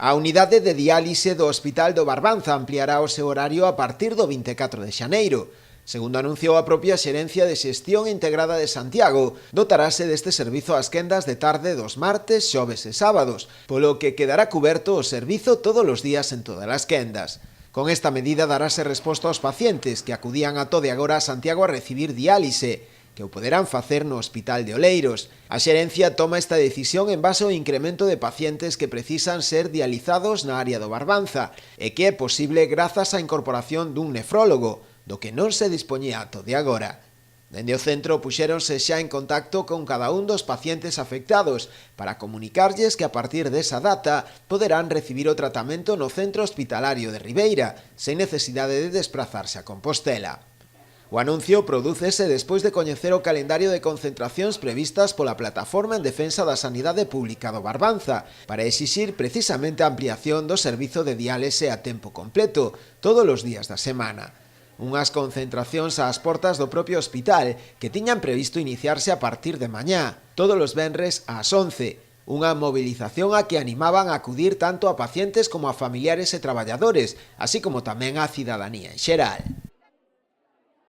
A unidade de diálise do Hospital do Barbanza ampliará o seu horario a partir do 24 de xaneiro. Segundo anunciou a propia Xerencia de Xestión Integrada de Santiago, dotarase deste servizo ás quendas de tarde dos martes, xoves e sábados, polo que quedará cuberto o servizo todos os días en todas as quendas. Con esta medida darase resposta aos pacientes que acudían ata de agora a Santiago a recibir diálise, que o poderán facer no Hospital de Oleiros. A xerencia toma esta decisión en base ao incremento de pacientes que precisan ser dializados na área do Barbanza e que é posible grazas á incorporación dun nefrólogo, do que non se dispoñía ata de agora. Dende o centro puxéronse xa en contacto con cada un dos pacientes afectados para comunicarlles que a partir desa data poderán recibir o tratamento no centro hospitalario de Ribeira, sen necesidade de desplazarse a Compostela. O anuncio prodúcese despois de coñecer o calendario de concentracións previstas pola Plataforma en Defensa da Sanidade Pública do Barbanza para exixir precisamente a ampliación do servizo de diálise a tempo completo todos os días da semana. Unhas concentracións ás portas do propio hospital que tiñan previsto iniciarse a partir de mañá, todos os venres ás 11, unha movilización a que animaban a acudir tanto a pacientes como a familiares e traballadores, así como tamén á cidadanía en xeral.